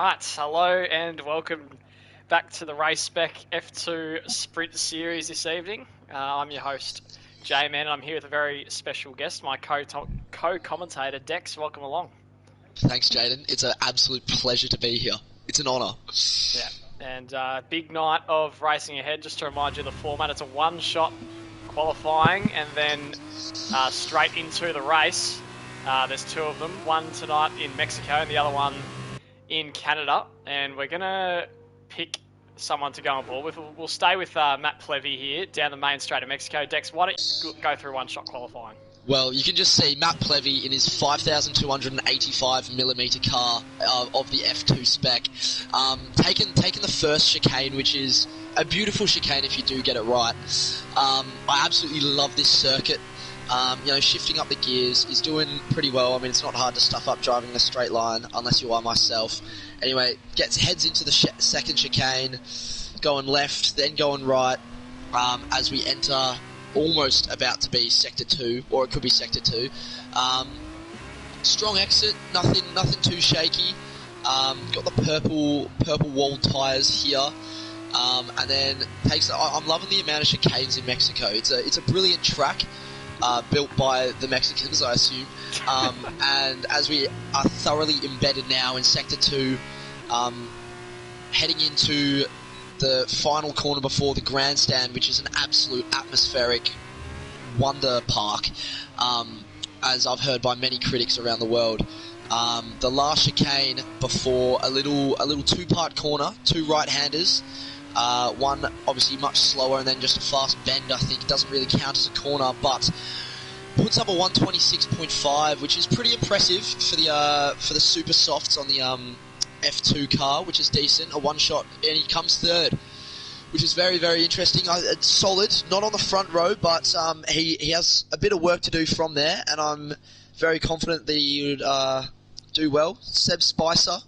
Right, hello and welcome back to the Race Spec F2 Sprint Series this evening. I'm your host, J-Man, and I'm here with a very special guest, my co-commentator, Dex. Welcome along. Thanks, Jaden. It's an absolute pleasure to be here. It's an honour. Yeah, and big night of racing ahead. Just to remind you of the format, it's a one-shot qualifying and then straight into the race. There's two of them, one tonight in Mexico and the other one in Canada, and we're going to pick someone to go on board with. We'll stay with Matt Plevy here down the main straight of Mexico. Dex, why don't you go through one-shot qualifying? Well, you can just see Matt Plevy in his 5,285mm car of the F2 spec, taking the first chicane, which is a beautiful chicane if you do get it right. I absolutely love this circuit. Shifting up the gears is doing pretty well. I mean, it's not hard to stuff up driving in a straight line unless you are myself. Anyway, heads into the second chicane, going left, then going right, as we enter almost about to be Sector 2, or it could be Sector 2. Strong exit, nothing too shaky. Got the purple walled tyres here. And then I'm loving the amount of chicanes in Mexico. It's a brilliant track. Built by the Mexicans, I assume. And as we are thoroughly embedded now in Sector 2, heading into the final corner before the grandstand, which is an absolute atmospheric wonder park, as I've heard by many critics around the world. The last chicane before a little two-part corner, two right-handers. One obviously much slower, and then just a fast bend. I think doesn't really count as a corner, but puts up a 126.5, which is pretty impressive for the super softs on the F2 car, which is decent. A one shot, and he comes third, which is very, very interesting. It's solid, not on the front row, but he has a bit of work to do from there, and I'm very confident that he would do well. Seb Spicer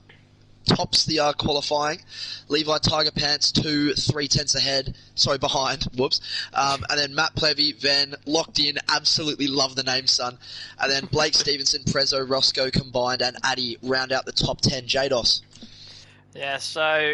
tops the qualifying. Levi Tiger Pants 3/10 behind. Whoops. And then Matt Plevy, Van, locked in. Absolutely love the name, son. And then Blake Stevenson, Prezzo, Roscoe combined, and Addy round out the top 10. JDOS. Yeah, so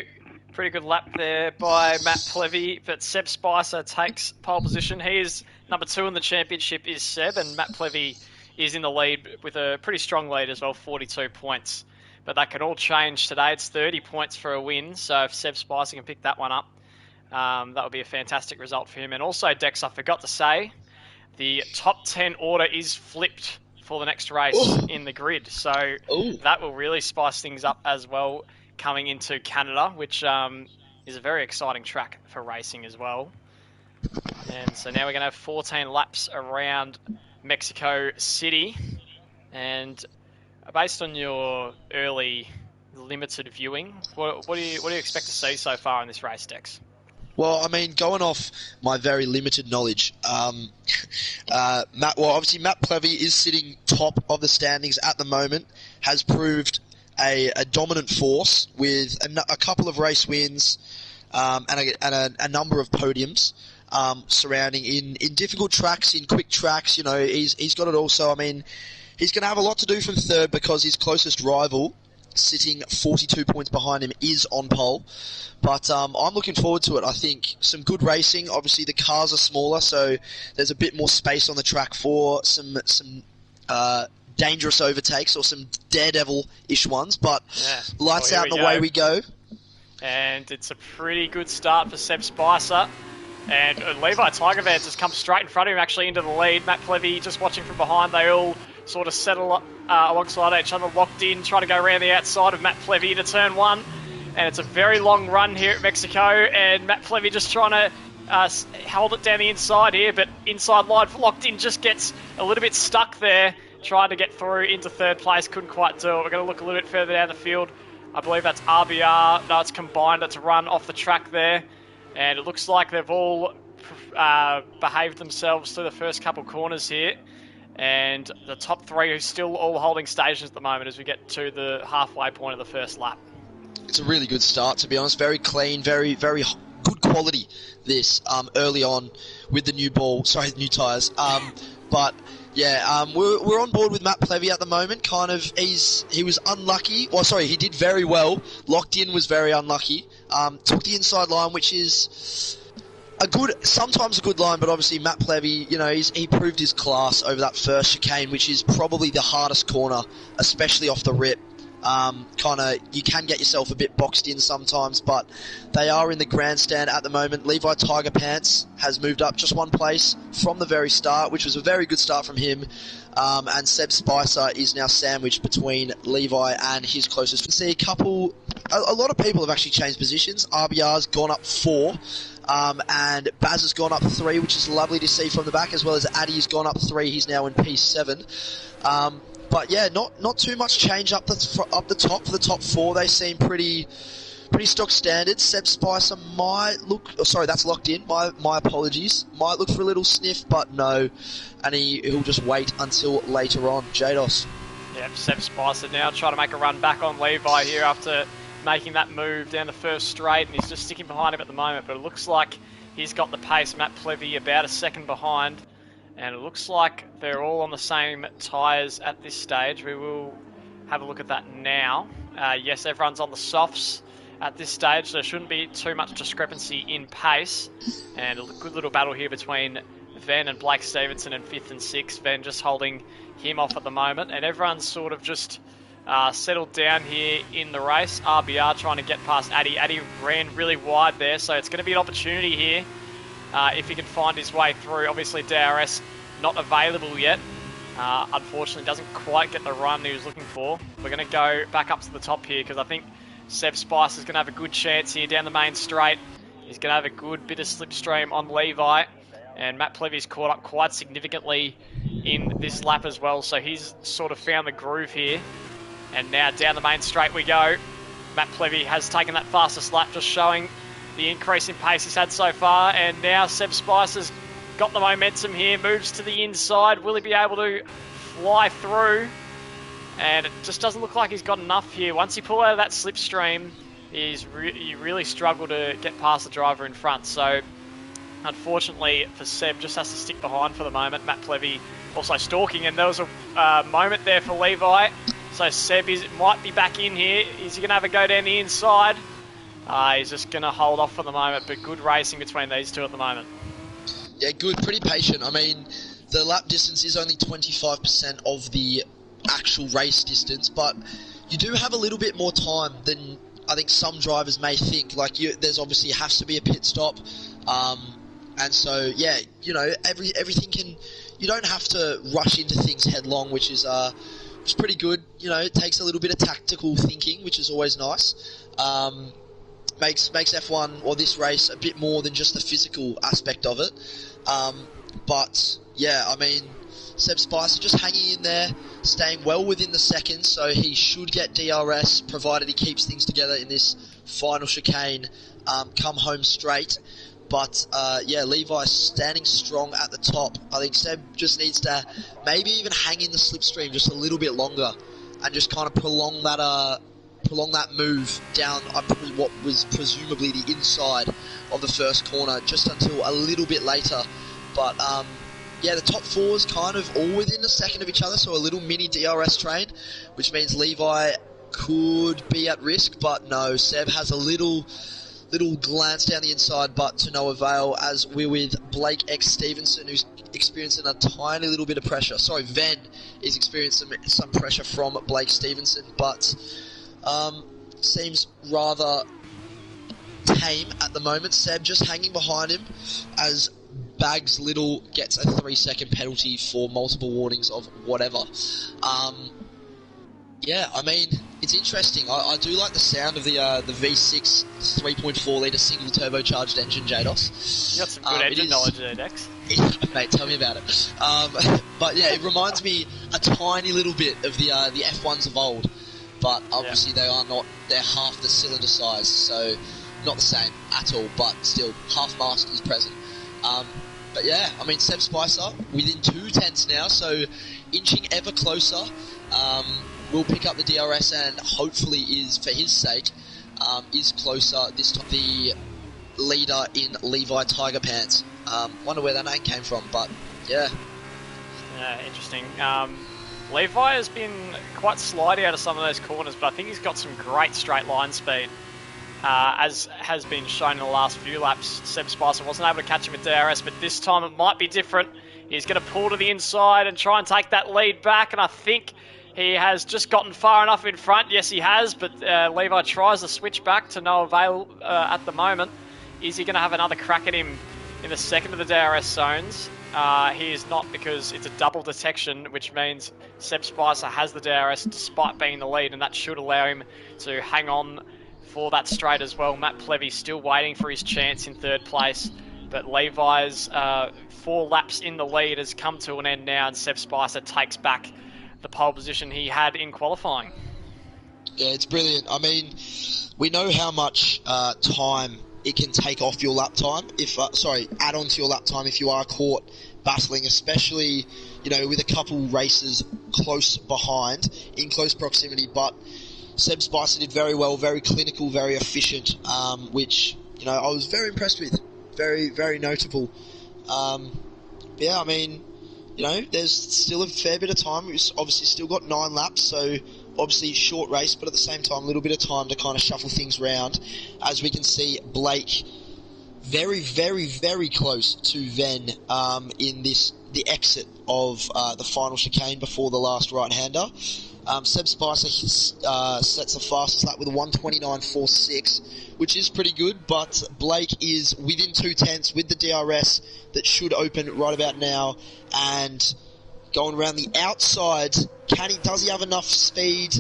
pretty good lap there by Matt Plevy, but Seb Spicer takes pole position. He is number 2 in the championship, is Seb, and Matt Plevy is in the lead with a pretty strong lead as well, 42 points. But that can all change today. It's 30 points for a win, so if Seb Spicer can pick that one up, that would be a fantastic result for him. And also, Dex, I forgot to say, the top 10 order is flipped for the next race in the grid. So that will really spice things up as well coming into Canada, which is a very exciting track for racing as well. And so now we're going to have 14 laps around Mexico City. And based on your early limited viewing, what do you expect to see so far in this race, Dex? Well, I mean, going off my very limited knowledge, Matt Plevy is sitting top of the standings at the moment, has proved a dominant force with a couple of race wins and a number of podiums surrounding in difficult tracks, in quick tracks. You know, he's got it all. So, I mean, he's going to have a lot to do from third because his closest rival, sitting 42 points behind him, is on pole. But I'm looking forward to it. I think some good racing. Obviously, the cars are smaller, so there's a bit more space on the track for some dangerous overtakes or some daredevil-ish ones. But lights out and away we go. And it's a pretty good start for Seb Spicer. And Levi Tigervans has come straight in front of him, actually into the lead. Matt Plevy just watching from behind. They all sort of settle alongside each other, locked in, trying to go around the outside of Matt Plevy to turn one. And it's a very long run here at Mexico, and Matt Plevy just trying to hold it down the inside here, but inside line locked in just gets a little bit stuck there, trying to get through into third place, couldn't quite do it. We're going to look a little bit further down the field. I believe that's RBR. No, it's combined. It's a run off the track there. And it looks like they've all behaved themselves through the first couple corners here. And the top three are still all holding stations at the moment as we get to the halfway point of the first lap. It's a really good start, to be honest. Very clean, very, very good quality this early on with the new tyres. But Yeah, we're on board with Matt Plevy at the moment. Kind of, he was unlucky. Well, sorry, he did very well. Locked in was very unlucky. Took the inside line, which is sometimes a good line, but obviously Matt Plevy, you know, he proved his class over that first chicane, which is probably the hardest corner, especially off the rip. You can get yourself a bit boxed in sometimes, but they are in the grandstand at the moment. Levi Tiger Pants has moved up just one place from the very start, which was a very good start from him. And Seb Spicer is now sandwiched between Levi and his closest. You can see a lot of people have actually changed positions. RBR's gone up 4. And Baz has gone up 3, which is lovely to see from the back, as well as Addy's gone up 3. He's now in P7. But yeah, not too much change up the top. For the top 4, they seem pretty stock standard. Seb Spicer might look... Oh, sorry, that's locked in. My apologies. Might look for a little sniff, but no. And he'll just wait until later on. Jados. Yep, Seb Spicer now trying to make a run back on Levi here after making that move down the first straight, and he's just sticking behind him at the moment, but it looks like he's got the pace. Matt Plevy about a second behind, and it looks like they're all on the same tyres at this stage. We will have a look at that now. Yes, everyone's on the softs at this stage. There shouldn't be too much discrepancy in pace, and a good little battle here between Venn and Blake Stevenson in 5th and 6th. Venn just holding him off at the moment, and everyone's sort of just settled down here in the race. RBR trying to get past Addy. Addy ran really wide there, so it's going to be an opportunity here if he can find his way through. Obviously, DRS not available yet. Unfortunately, doesn't quite get the run he was looking for. We're going to go back up to the top here because I think Seb Spice is going to have a good chance here down the main straight. He's going to have a good bit of slipstream on Levi, and Matt Plevy's caught up quite significantly in this lap as well, so he's sort of found the groove here. And now down the main straight we go. Matt Plevy has taken that fastest lap, just showing the increase in pace he's had so far. And now Seb Spice has got the momentum here, moves to the inside. Will he be able to fly through? And it just doesn't look like he's got enough here. Once he pulls out of that slipstream, you really struggle to get past the driver in front. So unfortunately for Seb, just has to stick behind for the moment. Matt Plevy also stalking, and there was a moment there for Levi. So Seb might be back in here. Is he going to have a go down the inside? He's just going to hold off for the moment, but good racing between these two at the moment. Yeah, good. Pretty patient. I mean, the lap distance is only 25% of the actual race distance, but you do have a little bit more time than I think some drivers may think. Like, there's obviously has to be a pit stop. And so, yeah, you know, everything can... You don't have to rush into things headlong, which is... It's pretty good. You know, it takes a little bit of tactical thinking, which is always nice. Makes F1 or this race a bit more than just the physical aspect of it. But yeah, I mean, Seb Spicer just hanging in there, staying well within the seconds, so he should get DRS provided he keeps things together in this final chicane. Come home straight. But, yeah, Levi standing strong at the top. I think Seb just needs to maybe even hang in the slipstream just a little bit longer and just kind of prolong that move down what was presumably the inside of the first corner just until a little bit later. But, yeah, the top 4 is kind of all within a second of each other, so a little mini DRS train, which means Levi could be at risk, but no, Seb has a little glance down the inside, but to no avail, as we're with Blake X Stevenson, who's experiencing a tiny little bit of pressure. Sorry, Venn is experiencing some pressure from Blake Stevenson, but seems rather tame at the moment. Seb just hanging behind him as Bags Little gets a 3-second penalty for multiple warnings of whatever. Yeah, I mean, it's interesting. I do like the sound of the V6 3.4 litre single turbocharged engine, Jados. You got some good engine knowledge there, Dex. Mate, tell me about it. But yeah, it reminds me a tiny little bit of the F1s of old. But obviously they are not, they're half the cylinder size, so not the same at all, but still, half mast is present. But yeah, I mean, Seb Spicer within 2 tenths now, so inching ever closer. Will pick up the DRS and hopefully is, for his sake, is closer this time. The leader in Levi Tiger Pants. Wonder where that name came from, but yeah. Interesting. Levi has been quite slidey out of some of those corners, but I think he's got some great straight line speed. As has been shown in the last few laps, Seb Spicer wasn't able to catch him with DRS, but this time it might be different. He's going to pull to the inside and try and take that lead back, and I think he has just gotten far enough in front. Yes, he has, but Levi tries to switch back to no avail at the moment. Is he going to have another crack at him in the second of the DRS zones? He is not, because it's a double detection, which means Seb Spicer has the DRS despite being the lead, and that should allow him to hang on for that straight as well. Matt Plevy still waiting for his chance in third place, but Levi's 4 laps in the lead has come to an end now, and Seb Spicer takes back the pole position he had in qualifying. Yeah, it's brilliant. I mean, we know how much time it can take off your lap time, add on to your lap time if you are caught battling, especially, with a couple races close behind, in close proximity. But Seb Spicer did very well, very clinical, very efficient, which, I was very impressed with. Very, very notable. Yeah, I mean, there's still a fair bit of time. We've obviously still got 9 laps, so obviously short race, but at the same time, a little bit of time to kind of shuffle things around. As we can see, Blake very, very, very close to Venn in the exit of the final chicane before the last right-hander. Seb Spicer sets the fastest lap with a 1:29.46, which is pretty good, but Blake is within 2 tenths with the DRS that should open right about now, and going around the outside, does he have enough speed?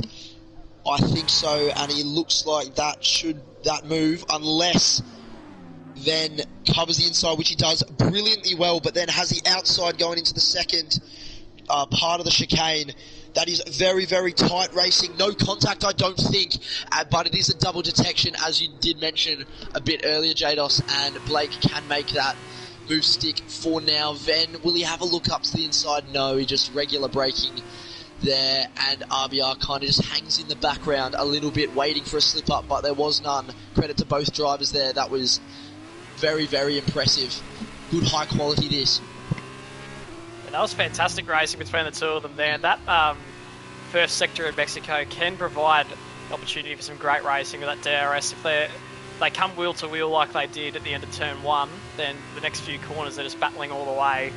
I think so, and he looks like that move, unless then covers the inside, which he does brilliantly well, but then has the outside going into the second part of the chicane. That is very, very tight racing. No contact, I don't think, but it is a double detection, as you did mention a bit earlier, Jados, and Blake can make that move stick for now. Venn, will he have a look up to the inside? No, he just regular braking there, and RBR kind of just hangs in the background a little bit, waiting for a slip up, but there was none. Credit to both drivers there. That was very, very impressive. Good high quality this. And that was fantastic racing between the two of them there. That first sector of Mexico can provide the opportunity for some great racing with that DRS. If they come wheel to wheel like they did at the end of turn 1, then the next few corners they're just battling all the way,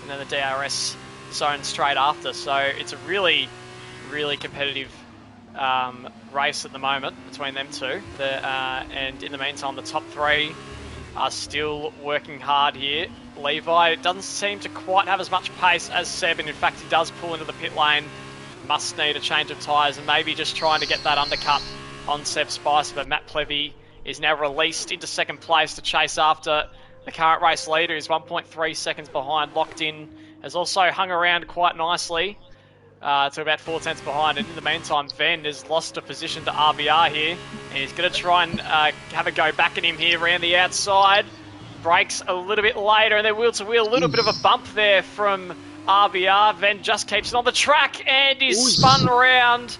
and then the DRS zone straight after. So it's a really, really competitive race at the moment between them two. And in the meantime, the top 3 are still working hard here. Levi doesn't seem to quite have as much pace as Seb, and in fact he does pull into the pit lane. Must need a change of tyres and maybe just trying to get that undercut on Seb Spicer, but Matt Plevy is now released into second place to chase after the current race leader. He's 1.3 seconds behind. Locked in has also hung around quite nicely to about 4 tenths behind, and in the meantime Venn has lost a position to RBR here, and he's going to try and have a go back at him here around the outside. Brakes a little bit later, and then wheel to wheel, a little bit of a bump there from RBR. Venn just keeps it on the track and is spun around,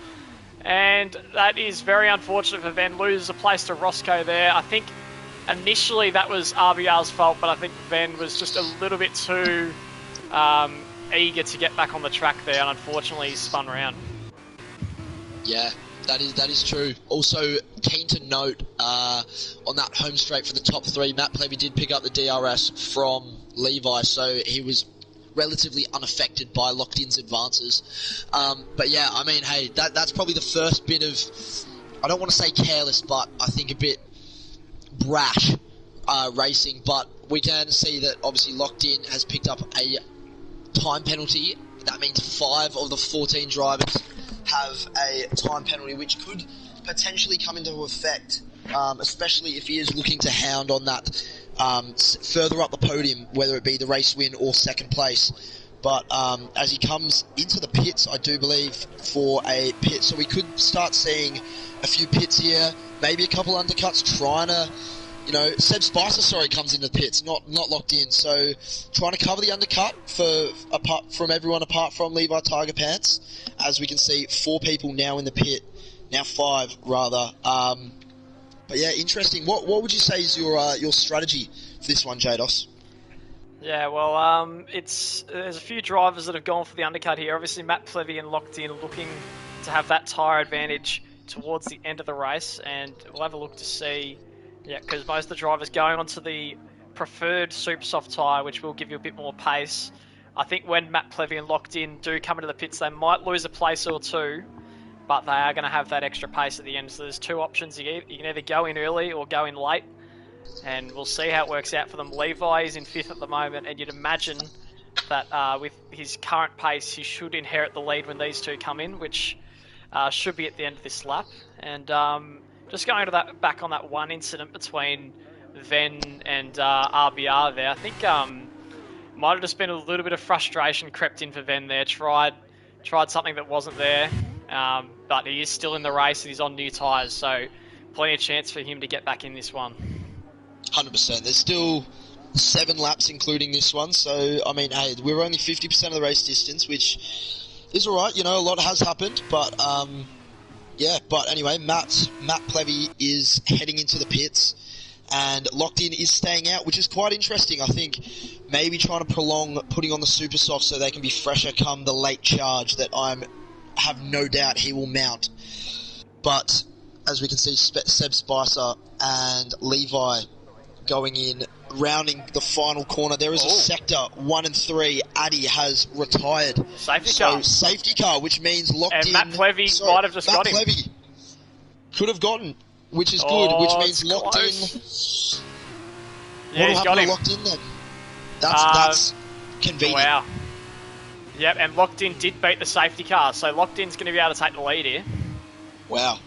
and that is very unfortunate for Venn. Loses a place to Roscoe there. I think initially that was RBR's fault, but I think Venn was just a little bit too eager to get back on the track there, and unfortunately he spun around. Yeah, that is true. Also, keen to note on that home straight for the top 3, Matt Plevy did pick up the DRS from Levi, so he was relatively unaffected by Locked-in's advances. But yeah, I mean, hey, that's probably the first bit of, I don't want to say careless, but I think a bit brash racing. But we can see that obviously Locked-in has picked up a time penalty. That means 5 of the 14 drivers have a time penalty, which could potentially come into effect, especially if he is looking to hound on that further up the podium, whether it be the race win or second place. But as he comes into the pits, I do believe, for a pit, so we could start seeing a few pits here, maybe a couple undercuts, trying to, Seb Spicer, comes into the pits, not Locked in, so trying to cover the undercut apart from everyone apart from Levi Tiger Pants. As we can see, 4 people now in the pit, now 5 rather. But yeah, interesting. What would you say is your strategy for this one, Jados? Yeah, well, there's a few drivers that have gone for the undercut here. Obviously, Matt Plevy and Locked In looking to have that tyre advantage towards the end of the race, and we'll have a look to see, yeah, because most of the drivers going onto the preferred super soft tyre, which will give you a bit more pace. I think when Matt Plevy and Locked In do come into the pits, they might lose a place or two, but they are going to have that extra pace at the end. So there's two options. You can either go in early or go in late, and we'll see how it works out for them. Levi is in 5th at the moment, and you'd imagine that with his current pace, he should inherit the lead when these two come in, which should be at the end of this lap. And just going to back on that one incident between Ven and RBR there, I think might have just been a little bit of frustration crept in for Ven there. Tried something that wasn't there, but he is still in the race and he's on new tyres, so plenty of chance for him to get back in this one. 100%. There's still 7 laps, including this one. So, I mean, hey, we're only 50% of the race distance, which is all right. You know, a lot has happened, but yeah. But anyway, Matt Plevy is heading into the pits, and Locked In is staying out, which is quite interesting. I think maybe trying to prolong putting on the super soft so they can be fresher come the late charge that I have no doubt he will mount. But as we can see, Seb Spicer and Levi going in, rounding the final corner. There is a sector 1 and 3. Addy has retired. Safety car, which means Locked In. And Matt Plevy might have just got him. Plevy could have gotten, which is good, which means Locked close. In. Yeah, he's got him. Locked In then? That's convenient. Wow. Yep, and Locked In did beat the safety car, so Locked In's going to be able to take the lead here. Wow.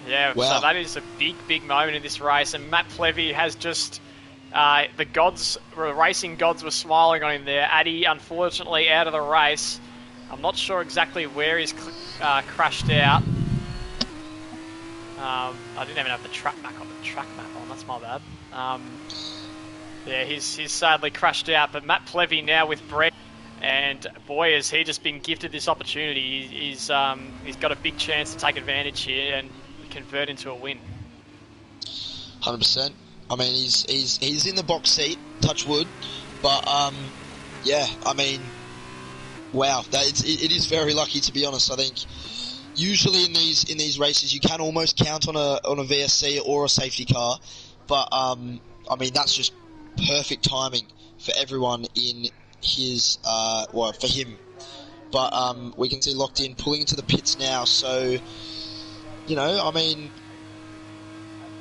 Yeah, so that is a big moment in this race, and Matt Plevy has just the racing gods were smiling on him there. Addy, unfortunately, out of the race. I'm not sure exactly where he's crashed out. I didn't even have the track map on. That's my bad. Yeah, he's sadly crashed out, but Matt Plevy now with Brett, and boy, has he just been gifted this opportunity. He's got a big chance to take advantage here and convert into a win. 100%. I mean, he's in the box seat, touch wood, but yeah, I mean, wow, it is very lucky, to be honest. I think usually in these races you can almost count on a VSC or a safety car, but I mean, that's just perfect timing for everyone in his for him. But we can see Locked In pulling into the pits now, so you know, I mean,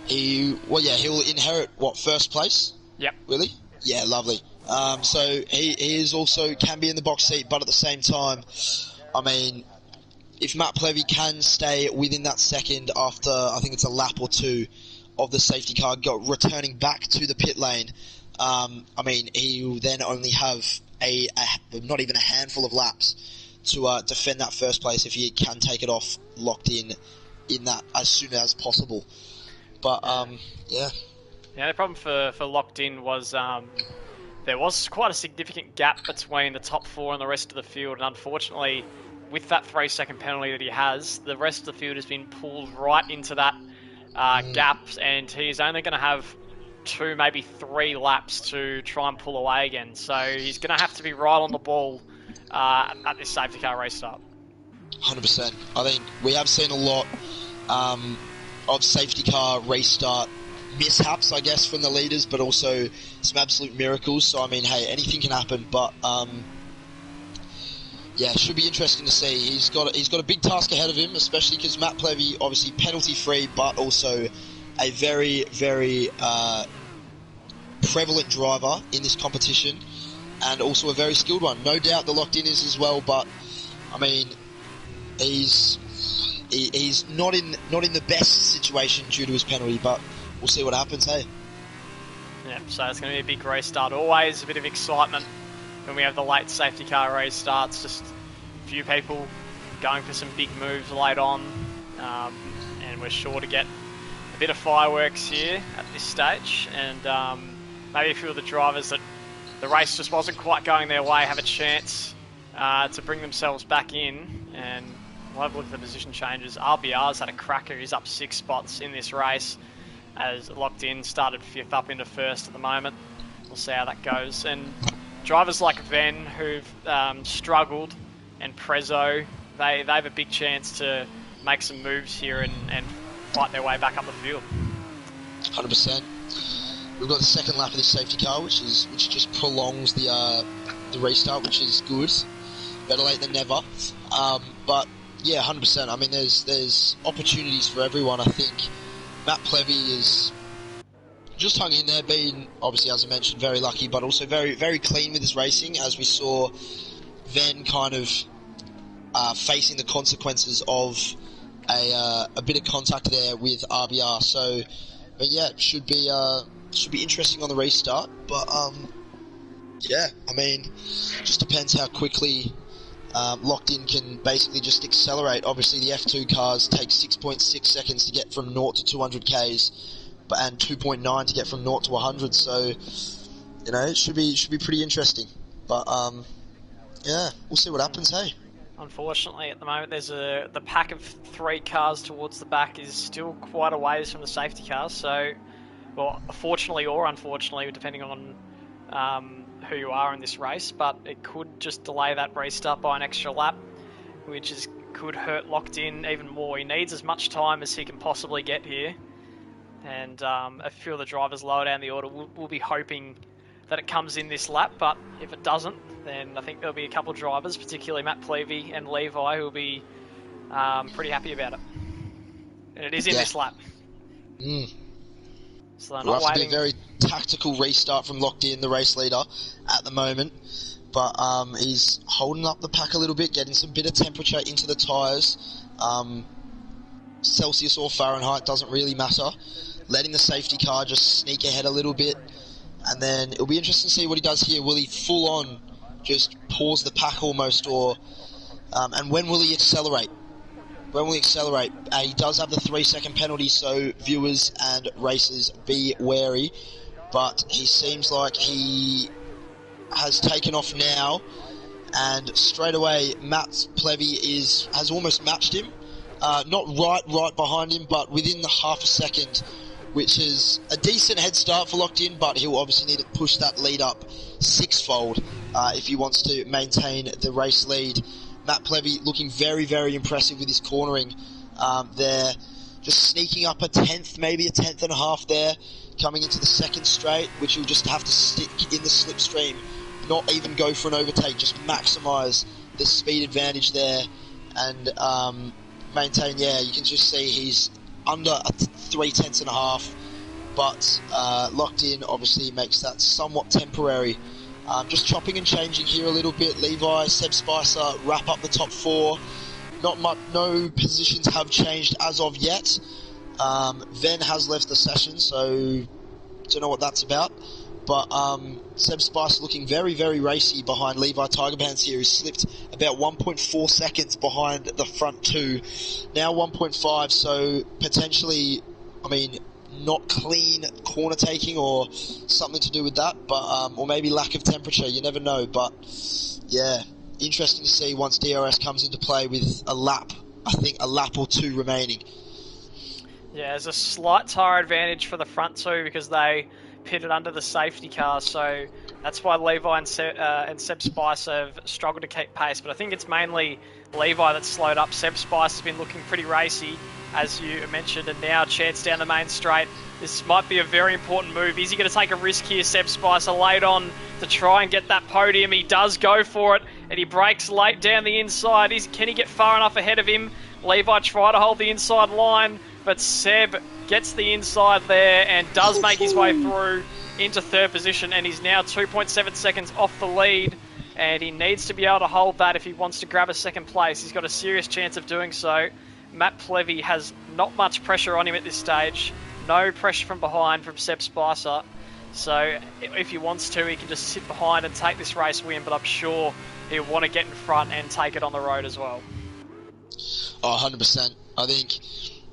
he'll inherit first place? Yep. Really? Yeah, lovely. So he is also can be in the box seat, but at the same time, I mean, if Matt Plevy can stay within that second after, I think it's a lap or two of the safety car returning back to the pit lane, I mean, he will then only have not even a handful of laps to defend that first place if he can take it off Locked In that as soon as possible. But yeah. Yeah, the problem for Locked In was there was quite a significant gap between the top 4 and the rest of the field, and unfortunately, with that 3-second penalty that he has, the rest of the field has been pulled right into that gap, and he's only going to have 2, maybe 3 laps to try and pull away again. So he's going to have to be right on the ball at this safety car race start. 100%. I think we have seen a lot of safety car race start mishaps, I guess, from the leaders, but also some absolute miracles. So, I mean, hey, anything can happen, but yeah, it should be interesting to see. He's got a big task ahead of him, especially because Matt Plevy, obviously penalty-free, but also a very, very prevalent driver in this competition, and also a very skilled one. No doubt the Locked In is as well, but, I mean, he's not in the best situation due to his penalty, but we'll see what happens, hey? Yeah, so it's going to be a big race start. Always a bit of excitement when we have the late safety car race starts. Just a few people going for some big moves late on, and we're sure to get a bit of fireworks here at this stage, and maybe a few of the drivers that the race just wasn't quite going their way have a chance to bring themselves back in, and we'll have a look at the position changes. RBR's had a cracker. He's up 6 spots in this race, as Locked In started 5th up into 1st at the moment. We'll We'll see how that goes. And drivers like Ven, who've struggled, and Prezzo, they have a big chance to make some moves here and fight their way back up the field. 100%. We've got the second lap of this safety car, which just prolongs the restart, which is good. Better late than never. But yeah, 100%. I mean, there's opportunities for everyone. I think Matt Plevy is just hung in there, being obviously, as I mentioned, very lucky, but also very, very clean with his racing, as we saw Ven kind of facing the consequences of a bit of contact there with RBR. So, but yeah, it should be interesting on the restart. But yeah, I mean, just depends how quickly Locked In can basically just accelerate. Obviously, the F2 cars take 6.6 seconds to get from 0 to 200 Ks, and 2.9 to get from 0 to 100. So, you know, it should be pretty interesting. But yeah, we'll see what happens. Hey. Unfortunately, at the moment, there's the pack of 3 cars towards the back is still quite a ways from the safety cars. So, well, fortunately or unfortunately, depending on who you are in this race, but it could just delay that restart by an extra lap, which could hurt Locked In even more. He needs as much time as he can possibly get here, and a few of the drivers lower down the order will be hoping that it comes in this lap, but if it doesn't, then I think there'll be a couple of drivers, particularly Matt Plevy and Levi, who will be pretty happy about it. And it is in this lap. So they're not waiting. Be a very tactical restart from Locked In, the race leader, at the moment. But he's holding up the pack a little bit, getting some bit of temperature into the tyres. Celsius or Fahrenheit doesn't really matter. Letting the safety car just sneak ahead a little bit. And then it'll be interesting to see what he does here. Will he full on just pause the pack almost, or and when will he accelerate? When will he accelerate? He does have the 3-second penalty, so viewers and racers be wary. But he seems like he has taken off now, and straight away Matt Plevy has almost matched him. Not right behind him, but within the half a second, which is a decent head start for Locked In, but he'll obviously need to push that lead up 6-fold if he wants to maintain the race lead. Matt Plevy looking very, very impressive with his cornering there. Just sneaking up a tenth, maybe a tenth and a half there, coming into the second straight, which he'll just have to stick in the slipstream, not even go for an overtake, just maximise the speed advantage there, and maintain, yeah, you can just see he's under 3 tenths and a half, but Locked In obviously makes that somewhat temporary. Just chopping and changing here a little bit. Levi, Seb Spicer wrap up the top 4. Not much, no positions have changed as of yet. Ven has left the session, so don't know what that's about. But Seb Spicer looking very, very racy behind Levi Tigerbands here. He's slipped about 1.4 seconds behind the front 2. Now 1.5, so potentially, I mean, not clean corner taking or something to do with that, but or maybe lack of temperature, you never know. But yeah, interesting to see once DRS comes into play with a lap, I think a lap or 2 remaining. Yeah, there's a slight tyre advantage for the front 2 because they pitted under the safety car, so that's why Levi and Seb Spicer have struggled to keep pace. But I think it's mainly Levi that's slowed up. Seb Spicer's been looking pretty racy, as you mentioned, and now Chance down the main straight. This might be a very important move. Is he going to take a risk here, Seb Spicer, late on to try and get that podium? He does go for it, and he breaks late down the inside. Can he get far enough ahead of him? Levi try to hold the inside line, but Seb gets the inside there and does make his way through into 3rd position, and he's now 2.7 seconds off the lead, and he needs to be able to hold that if he wants to grab a 2nd place. He's got a serious chance of doing so. Matt Plevy has not much pressure on him at this stage. No pressure from behind from Seb Spicer. So if he wants to, he can just sit behind and take this race win, but I'm sure he'll want to get in front and take it on the road as well. Oh, 100%. I think,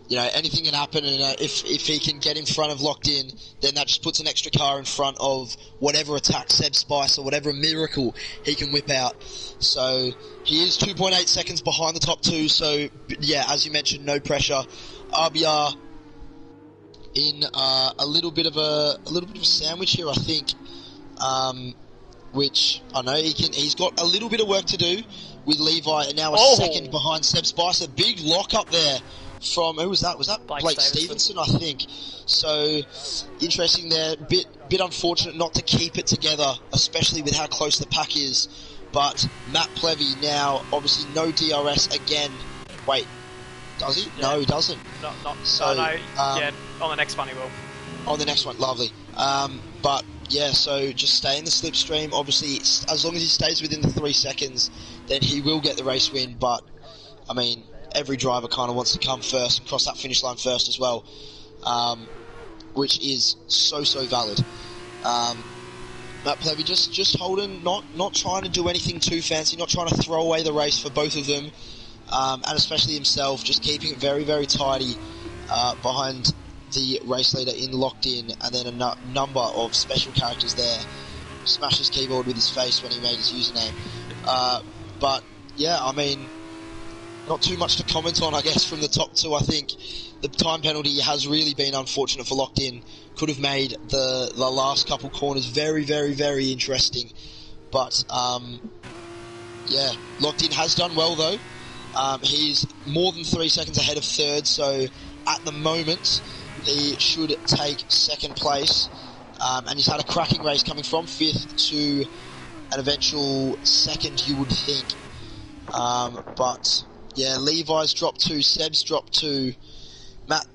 you know, anything can happen, and if he can get in front of Locked In, then that just puts an extra car in front of whatever attack Seb Spicer, whatever miracle he can whip out. So he is 2.8 seconds behind the top 2. So yeah, as you mentioned, no pressure. RBR in a little bit of a sandwich here, I think. which I know he's got a little bit of work to do with Levi, and now a second behind Seb Spicer. Big lock up there from, who was that? Was that Blake Stevenson, I think? So, interesting there. Bit unfortunate not to keep it together, especially with how close the pack is. But Matt Plevy now, obviously no DRS again. Wait, does he? Yeah. No, he doesn't. Not so, no. Yeah, on the next one he will. On the next one, lovely. But yeah, so just stay in the slipstream. Obviously, as long as he stays within the 3 seconds, then he will get the race win. But I mean, every driver kind of wants to come first and cross that finish line first as well, which is so valid. Matt Plevy just holding, not trying to do anything too fancy, not trying to throw away the race for both of them, and especially himself, just keeping it very tidy behind the race leader in locked in, and then a number of special characters there. Smashed his keyboard with his face when he made his username. But yeah, I mean, not too much to comment on, I guess, from the top two. I think the time penalty has really been unfortunate for locked in. Could have made the last couple corners very interesting. But yeah, locked in has done well though. He's more than 3 seconds ahead of third, so at the moment he should take second place. And he's had a cracking race coming from fifth to an eventual second, you would think. But yeah, Levi's dropped 2, Seb's dropped 2. Matt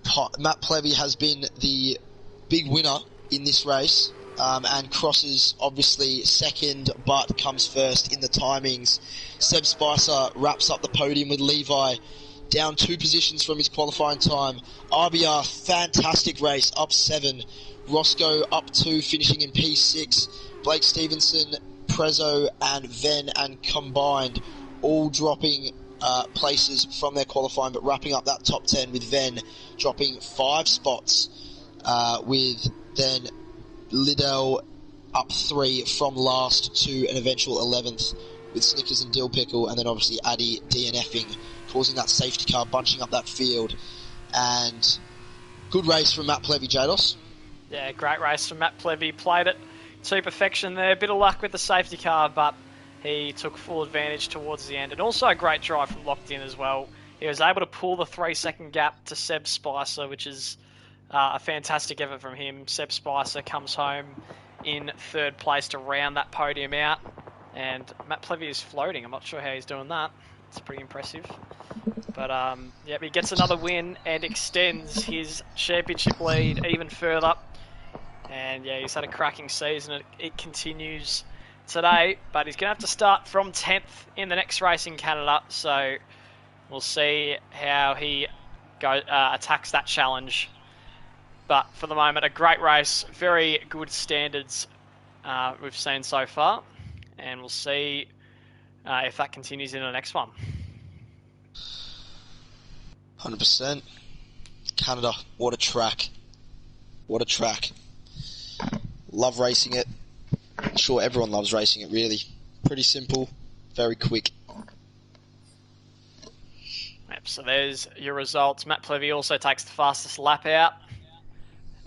Plevy has been the big winner in this race, and crosses obviously second, but comes first in the timings. Seb Spicer wraps up the podium with Levi down 2 positions from his qualifying time. RBR, fantastic race, up 7. Roscoe up 2, finishing in P6. Blake Stevenson, Prezzo, and Venn, and combined, all dropping places from their qualifying, but wrapping up that top 10 with Venn dropping 5 spots, with then Liddell up 3 from last to an eventual 11th with Snickers and Dill Pickle, and then obviously Addy DNFing, causing that safety car, bunching up that field. And good race from Matt Plevy, Jados. Yeah, great race from Matt Plevy. Played it to perfection there. Bit of luck with the safety car, but he took full advantage towards the end. And also a great drive from Locked In as well. He was able to pull the 3-second gap to Seb Spicer, which is a fantastic effort from him. Seb Spicer comes home in third place to round that podium out. And Matt Plevy is floating. I'm not sure how he's doing that. It's pretty impressive. But yeah, he gets another win and extends his championship lead even further. And yeah, he's had a cracking season. It continues today, but he's going to have to start from 10th in the next race in Canada. So we'll see how he attacks that challenge. But for the moment, a great race, very good standards we've seen so far. And we'll see if that continues in the next one. 100%. Canada, what a track. What a track. Love racing it. I'm sure everyone loves racing it, really. Pretty simple, very quick. Yep, so there's your results. Matt Plevy also takes the fastest lap out.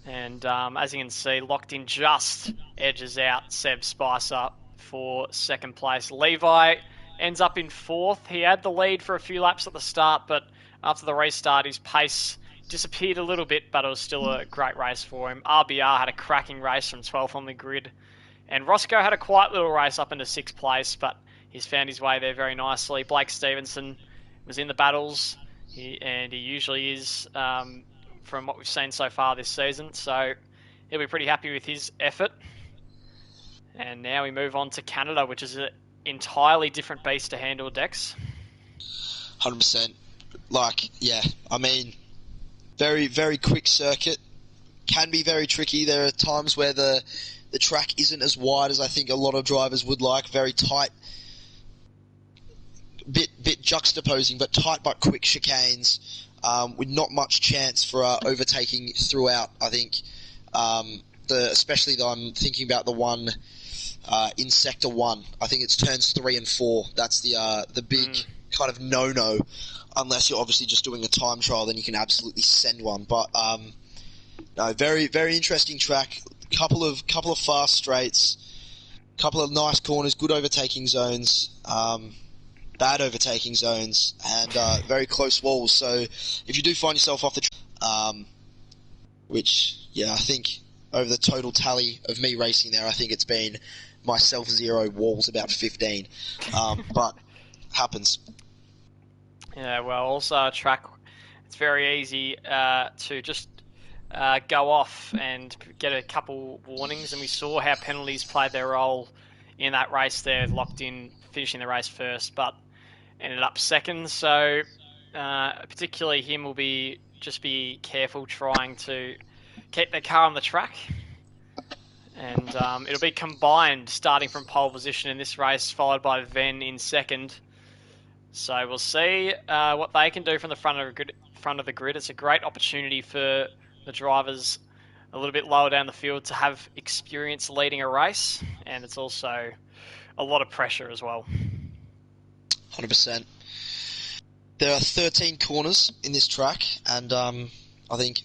And as you can see, Locked In just edges out Seb Spicer for second place. Levi ends up in 4th. He had the lead for a few laps at the start, but after the restart, his pace disappeared a little bit, but it was still a great race for him. RBR had a cracking race from 12th on the grid. And Roscoe had a quiet little race up into 6th place, but he's found his way there very nicely. Blake Stevenson was in the battles, and he usually is from what we've seen so far this season. So he'll be pretty happy with his effort. And now we move on to Canada, which is an entirely different beast to handle, Dex. 100%. Yeah, I mean, very quick circuit. Can be very tricky. There are times where the track isn't as wide as I think a lot of drivers would like. Very tight, bit juxtaposing, but tight but quick chicanes, with not much chance for overtaking throughout. I think, especially though I'm thinking about the one in Sector 1. I think it's turns 3 and 4. That's the big kind of no-no. Unless you're obviously just doing a time trial, then you can absolutely send one. But no, very interesting track. Couple of fast straights. Couple of nice corners, good overtaking zones, bad overtaking zones, and very close walls. So if you do find yourself off the which, yeah, I think over the total tally of me racing there, I think it's been myself 0, walls about 15. But happens. Yeah, well, also a track, it's very easy to just go off and get a couple warnings, and we saw how penalties played their role in that race there, locked in, finishing the race first, but ended up second. So particularly him will be careful trying to keep their car on the track. And it'll be combined starting from pole position in this race, followed by Venn in second. So we'll see what they can do from the front of the grid. It's a great opportunity for the drivers a little bit lower down the field to have experience leading a race, and it's also a lot of pressure as well. 100%. There are 13 corners in this track, and I think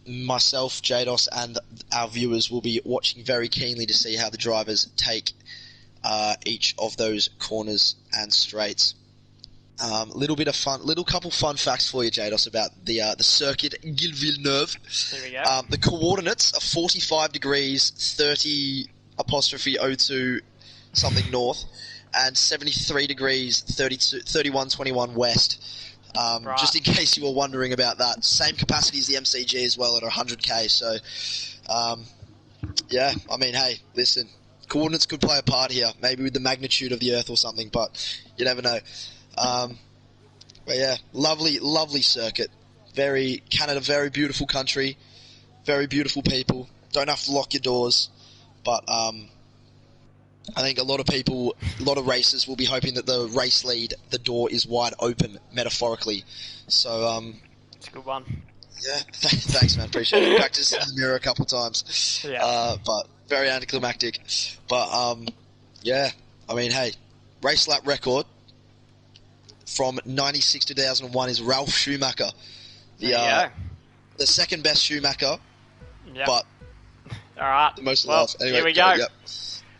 myself, Jados, and our viewers will be watching very keenly to see how the drivers take each of those corners and straights. Little couple fun facts for you, Jados, about the circuit Gilles Villeneuve. Here we go. The coordinates are 45 degrees, 30'02" something north, and 73 degrees, 3121 west. Right. Just in case you were wondering about that. Same capacity as the MCG as well at 100k. So, yeah, I mean, hey, listen, coordinates could play a part here, maybe with the magnitude of the Earth or something, but you never know. But yeah, lovely circuit. Canada, very beautiful country, very beautiful people. Don't have to lock your doors, but I think a lot of racers will be hoping that the race lead, the door is wide open, metaphorically. So it's a good one. Yeah, thanks, man. Appreciate it. Practice in the mirror a couple times. Yeah. But very anticlimactic. But yeah, I mean, hey, race lap record from 96 to 2001 is Ralf Schumacher. The second best Schumacher, yep. But all right. The most well, love. Anyway, here we go. Yep.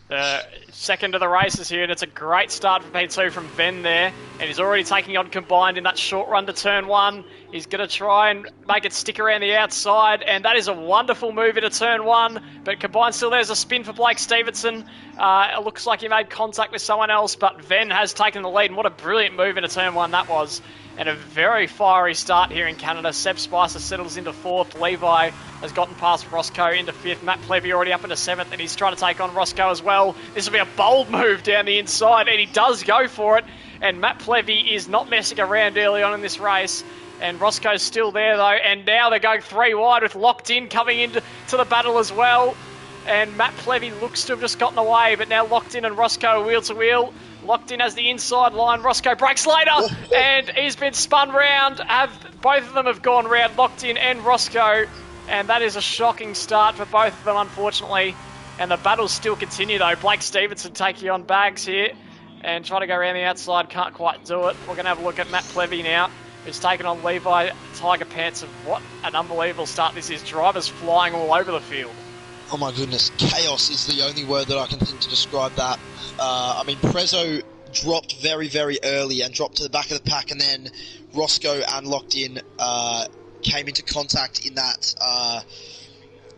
The second of the races here, and it's a great start for P2 from Venn there, and he's already taking on combined in that short run to turn one. He's going to try and make it stick around the outside, and that is a wonderful move into turn one, but combined still there's a spin for Blake Stevenson. It looks like he made contact with someone else, but Venn has taken the lead, and what a brilliant move into turn one that was. And a very fiery start here in Canada. Seb Spicer settles into fourth. Levi has gotten past Roscoe into fifth. Matt Plevy already up into seventh, and he's trying to take on Roscoe as well. This will be a bold move down the inside, and he does go for it. And Matt Plevy is not messing around early on in this race. And Roscoe's still there, though. And now they're going three wide with Locked In coming into the battle as well. And Matt Plevy looks to have just gotten away, but now Locked In and Roscoe wheel to wheel. Locked In has the inside line. Roscoe breaks later, and he's been spun round. Both of them have gone round, Locked In and Roscoe, and that is a shocking start for both of them, unfortunately. And the battles still continue, though. Blake Stevenson taking on Bags here and trying to go around the outside. Can't quite do it. We're going to have a look at Matt Plevy now, who's taken on Levi Tiger Pants. And what an unbelievable start this is. Drivers flying all over the field. Oh my goodness, chaos is the only word that I can think to describe that. I mean, Prezzo dropped very, very early and dropped to the back of the pack, and then Roscoe and Locked In came into contact in that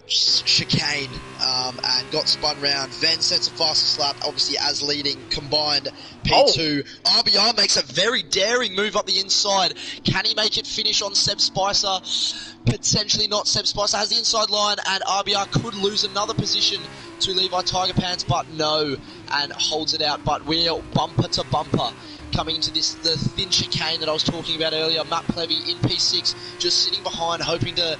chicane and got spun round. Venn sets a fastest lap, obviously as leading combined P2. Oh. RBR makes a very daring move up the inside. Can he make it finish on Seb Spicer? Potentially not. Seb Spicer has the inside line, and RBR could lose another position to Levi Tiger Pants, but no, and holds it out. But we're bumper to bumper coming into the thin chicane that I was talking about earlier. Matt Plevy in P6, just sitting behind, hoping to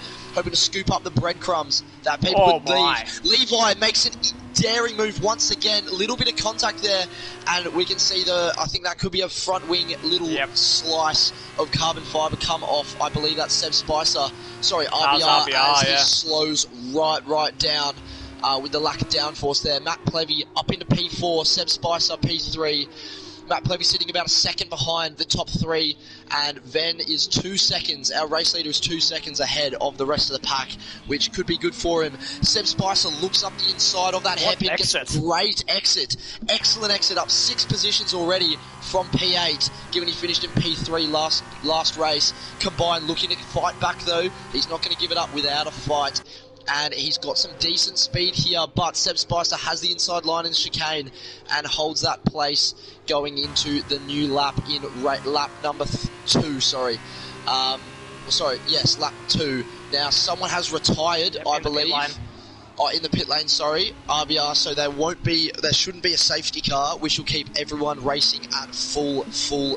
scoop up the breadcrumbs that people would leave. Levi makes a daring move once again. A little bit of contact there, and we can see I think that could be a front wing little slice of carbon fibre come off. I believe that's Seb Spicer. Sorry, RBR as he slows right down with the lack of downforce there. Matt Plevy up into P4, Seb Spicer P3. Matt Plevy sitting about a second behind the top three, and Ven is 2 seconds. Our race leader is 2 seconds ahead of the rest of the pack, which could be good for him. Seb Spicer looks up the inside of that hairpin, gets a great exit. Excellent exit, up 6 positions already from P8, given he finished in P3 last race. Combined looking to fight back though. He's not going to give it up without a fight. And he's got some decent speed here, but Seb Spicer has the inside line in the chicane and holds that place going into the new lap in lap number 2, lap 2. Now, someone has retired, I believe. In the pit lane, RBR, so there shouldn't be a safety car. We shall keep everyone racing at full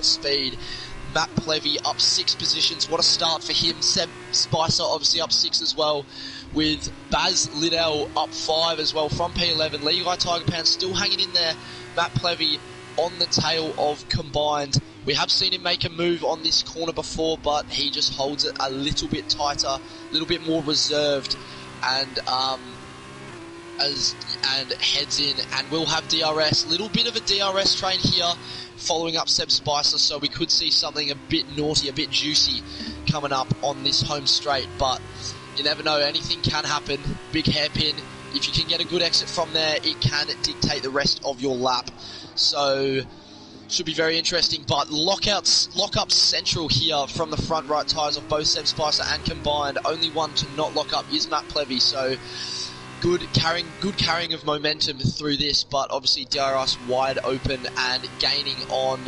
speed. Matt Plevy up 6 positions. What a start for him. Seb Spicer obviously up 6 as well, with Baz Liddell up 5 as well from P11. Levi Tiger Pants still hanging in there. Matt Plevy on the tail of Combined. We have seen him make a move on this corner before, but he just holds it a little bit tighter, a little bit more reserved, and heads in, and we'll have DRS. Little bit of a DRS train here following up Seb Spicer, so we could see something a bit naughty, a bit juicy coming up on this home straight, but you never know, anything can happen. Big hairpin, if you can get a good exit from there, it can dictate the rest of your lap, so should be very interesting. But lock-up central here from the front right tyres of both Seb Spicer and Combined. Only one to not lock up is Matt Plevy, so good carrying of momentum through this, but obviously DRS wide open and gaining on,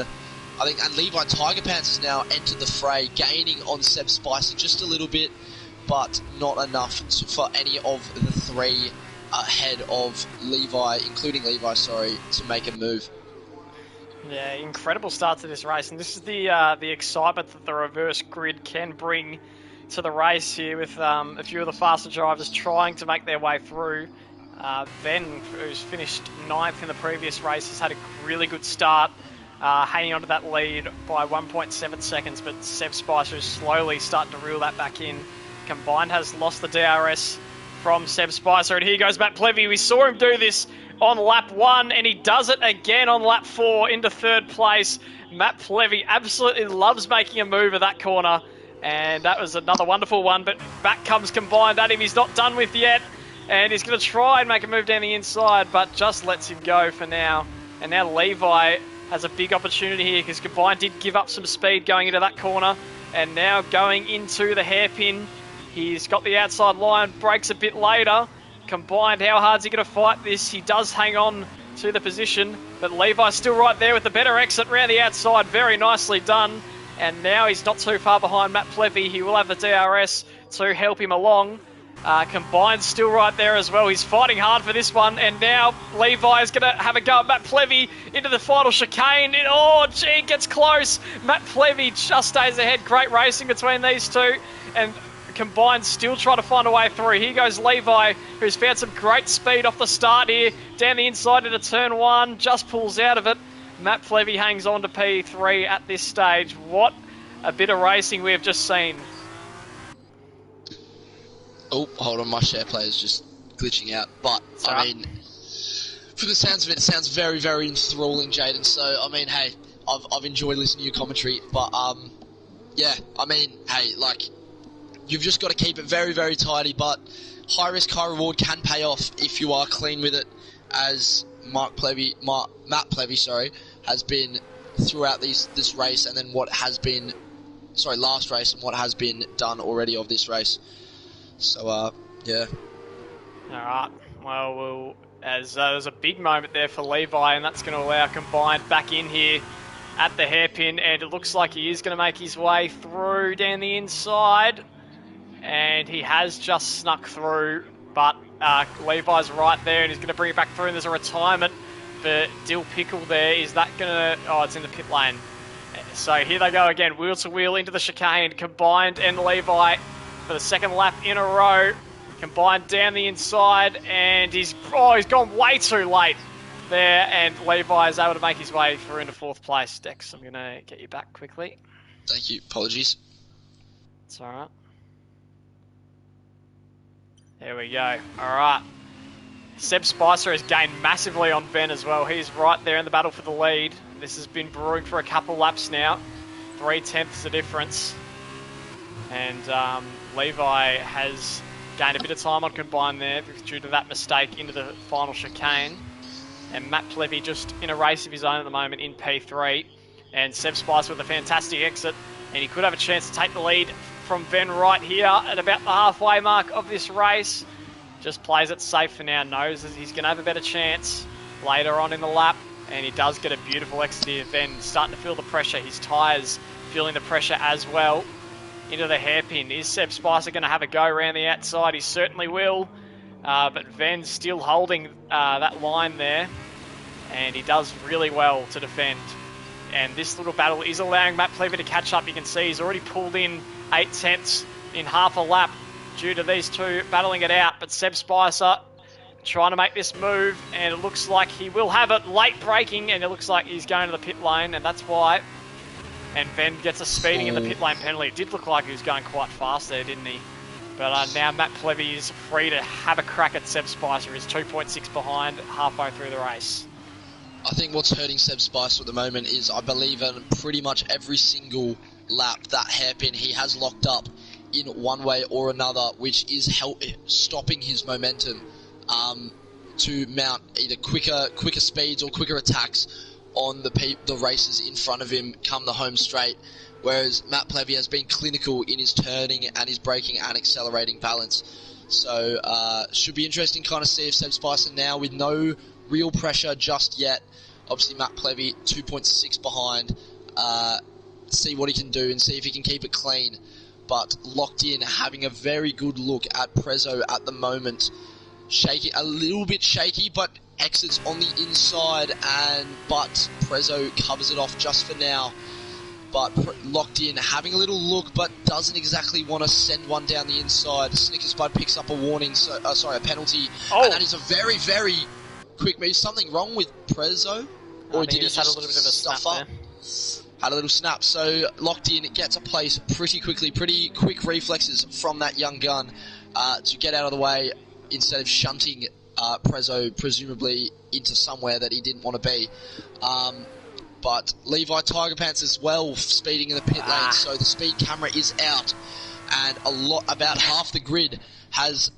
I think, and Levi Tiger Pants has now entered the fray, gaining on Seb Spicer just a little bit, but not enough for any of the 3 ahead of Levi, including Levi, to make a move. Yeah, incredible start to this race, and this is the excitement that the reverse grid can bring to the race here, with a few of the faster drivers trying to make their way through. Ven, who's finished 9th in the previous race, has had a really good start, hanging onto that lead by 1.7 seconds, but Seb Spicer is slowly starting to reel that back in. Combined has lost the DRS from Seb Spicer, and here goes Matt Plevy. We saw him do this on lap 1, and he does it again on lap 4 into 3rd place. Matt Plevy absolutely loves making a move at that corner, and that was another wonderful one, but back comes Combined at him. He's not done with yet, and he's going to try and make a move down the inside, but just lets him go for now. And now Levi has a big opportunity here, because Combined did give up some speed going into that corner, and now going into the hairpin. He's got the outside line, brakes a bit later. Combined, how hard is he going to fight this? He does hang on to the position, but Levi's still right there with the better exit around the outside. Very nicely done. And now he's not too far behind Matt Plevy. He will have the DRS to help him along. Combined still right there as well. He's fighting hard for this one. And now Levi is going to have a go at Matt Plevy into the final chicane. It gets close. Matt Plevy just stays ahead. Great racing between these two. And Combined still trying to find a way through. Here goes Levi, who's found some great speed off the start here. Down the inside into turn 1. Just pulls out of it. Matt Plevy hangs on to P3 at this stage. What a bit of racing we have just seen. Oh, hold on, my share play is just glitching out. But, I mean, for the sounds of it, it sounds very, very enthralling, Jaden. So, I mean, hey, I've enjoyed listening to your commentary. But, yeah, I mean, hey, you've just got to keep it very, very tidy. But high risk, high reward can pay off if you are clean with it, as Matt Plevy, has been throughout this race, and then last race, and what has been done already of this race. So, yeah. Alright, well, as there's a big moment there for Levi, and that's going to allow Combined back in here at the hairpin, and it looks like he is going to make his way through down the inside, and he has just snuck through, but Levi's right there, and he's going to bring it back through, and there's a retirement for Dill Pickle there. Is that going to... Oh, it's in the pit lane. So here they go again, wheel to wheel into the chicane. Combined and Levi for the second lap in a row. Combined down the inside, and he's gone way too late there, and Levi is able to make his way through into 4th place. Dex, I'm going to get you back quickly. Thank you. Apologies. It's alright. There we go. Alright. Seb Spicer has gained massively on Ven as well. He's right there in the battle for the lead. This has been brewing for a couple laps now. 3/10 the difference. And Levi has gained a bit of time on combine there due to that mistake into the final chicane. And Matt Plevy just in a race of his own at the moment in P3. And Seb Spicer with a fantastic exit. And he could have a chance to take the lead from Ven right here at about the halfway mark of this race. Just plays it safe for now, knows that he's going to have a better chance later on in the lap. And he does get a beautiful exit here. Ven starting to feel the pressure. His tyres feeling the pressure as well. Into the hairpin. Is Seb Spicer going to have a go around the outside? He certainly will. But Ven's still holding that line there. And he does really well to defend. And this little battle is allowing Matt Plevy to catch up. You can see he's already pulled in 8/10 in half a lap due to these two battling it out. But Seb Spicer trying to make this move, and it looks like he will have it. Late braking, and it looks like he's going to the pit lane, and that's why. And Ven gets a speeding in the pit lane penalty. It did look like he was going quite fast there, didn't he? But now Matt Plevy is free to have a crack at Seb Spicer. He's 2.6 behind halfway through the race. I think what's hurting Seb Spicer at the moment is, I believe, in pretty much every single lap, that hairpin he has locked up in one way or another, which is stopping his momentum to mount either quicker speeds or quicker attacks on the races in front of him come the home straight. Whereas Matt Plevy has been clinical in his turning and his braking and accelerating balance. So should be interesting kind of see if Seb Spicer now, with no real pressure just yet, obviously Matt Plevy 2.6 behind, see what he can do and see if he can keep it clean. But locked in, having a very good look at Prezzo at the moment. Shaky, a little bit shaky, but exits on the inside, but Prezzo covers it off just for now. But locked in, having a little look, but doesn't exactly want to send one down the inside. Snickers Bud picks up a warning, a penalty, and that is a very, very quick move. Something wrong with Prezzo, or did he just had a little bit of a stuff up? Had a little snap, so locked in, gets a place pretty quickly, pretty quick reflexes from that young gun to get out of the way instead of shunting Prezzo presumably into somewhere that he didn't want to be. But Levi Tiger Pants as well, speeding in the pit lane, so the speed camera is out, and about half the grid has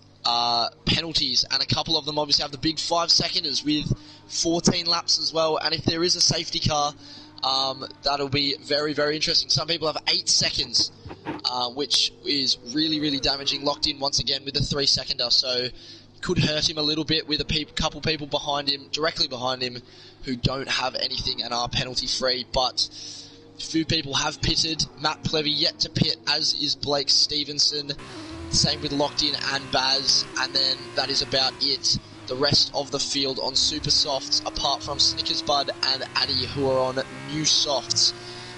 penalties, and a couple of them obviously have the big 5-seconders with 14 laps as well. And if there is a safety car, that'll be very, very interesting. Some people have 8 seconds, which is really, really damaging. Locked in once again with a 3-seconder, so could hurt him a little bit with a couple people behind him, directly behind him, who don't have anything and are penalty free. But few people have pitted. Matt Plevy yet to pit, as is Blake Stevenson. Same with Locked In and Baz, and then that is about it. The rest of the field on super softs, apart from Snickers Bud and Addy, who are on new softs.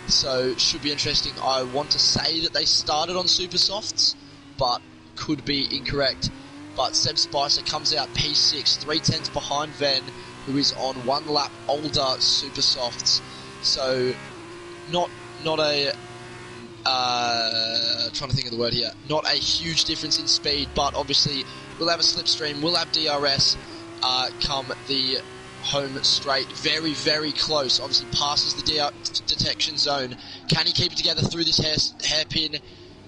So should be interesting. I want to say that they started on super softs, but could be incorrect. But Seb Spicer comes out P6, 3/10 behind Ven, who is on 1 lap older super softs. So not a trying to think of the word here. Not a huge difference in speed, but obviously we'll have a slipstream, we'll have DRS come the home straight. Very, very close. Obviously passes the detection zone. Can he keep it together through this hairpin?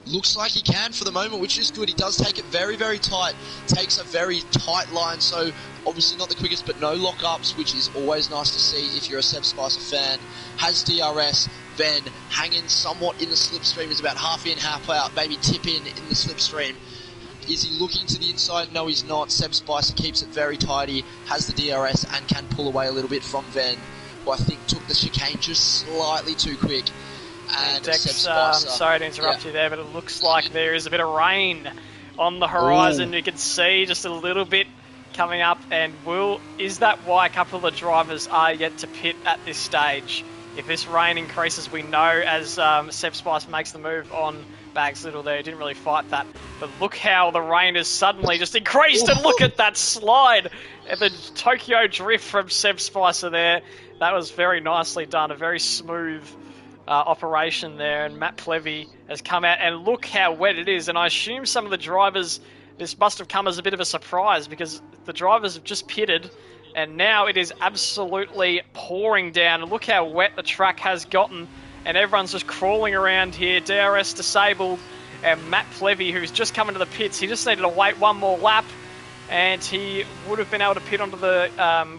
Looks like he can for the moment, which is good. He does take it very, very tight. Takes a very tight line, so obviously not the quickest, but no lock-ups, which is always nice to see if you're a Seb Spicer fan. Has DRS. Ven hanging somewhat in the slipstream, is about half in, half out, maybe tip in the slipstream. Is he looking to the inside? No, he's not. Seb Spicer keeps it very tidy, has the DRS, and can pull away a little bit from Ven, who I think took the chicane just slightly too quick. And Dex, Seb Spicer, sorry to interrupt you there, but it looks like there is a bit of rain on the horizon. Ooh. You can see just a little bit coming up, and is that why a couple of the drivers are yet to pit at this stage? If this rain increases, we know as Seb Spicer makes the move on Bags Little there, he didn't really fight that. But look how the rain has suddenly just increased, and look at that slide and the Tokyo drift from Seb Spicer there. That was very nicely done, a very smooth operation there, and Matt Plevy has come out, and look how wet it is. And I assume some of the drivers this must have come as a bit of a surprise because the drivers have just pitted and now it is absolutely pouring down. Look how wet the track has gotten and everyone's just crawling around here. DRS disabled and Matt Plevy, who's just come into the pits, he just needed to wait one more lap and he would have been able to pit onto the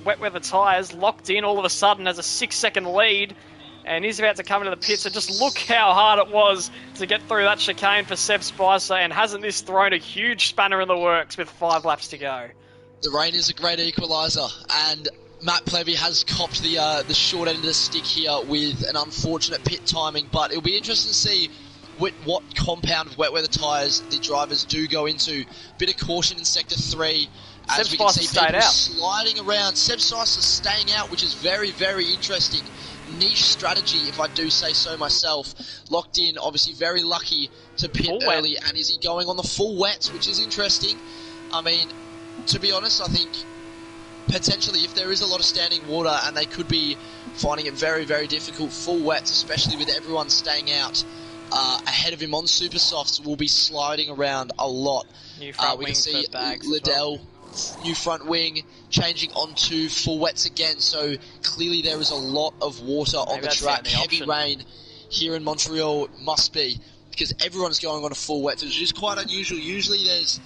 wet weather tyres. Locked in all of a sudden has a 6-second lead and he's about to come into the pits, and just look how hard it was to get through that chicane for Seb Spicer, and hasn't this thrown a huge spanner in the works with 5 laps to go? The rain is a great equaliser, and Matt Plevy has copped the short end of the stick here with an unfortunate pit timing, but it'll be interesting to see what compound of wet weather tyres the drivers do go into. Bit of caution in Sector 3, as Seb we can Spicer see people out. sliding around. Seb Spicer staying out, which is very, very interesting. Niche strategy, if I do say so myself. Locked in, obviously very lucky to pit Full early, wet. and is he going on the full wets, which is interesting. I mean, to be honest, I think potentially if there is a lot of standing water and they could be finding it very, very difficult, full wets, especially with everyone staying out ahead of him on super softs, will be sliding around a lot. New front We wing can see for Bags as Liddell, well. new front wing, changing onto full wets again, so clearly there is a lot of water on Maybe the that's track. the only Heavy option. rain here in Montreal must be, because everyone's going on a full wet, which is quite unusual. Usually there's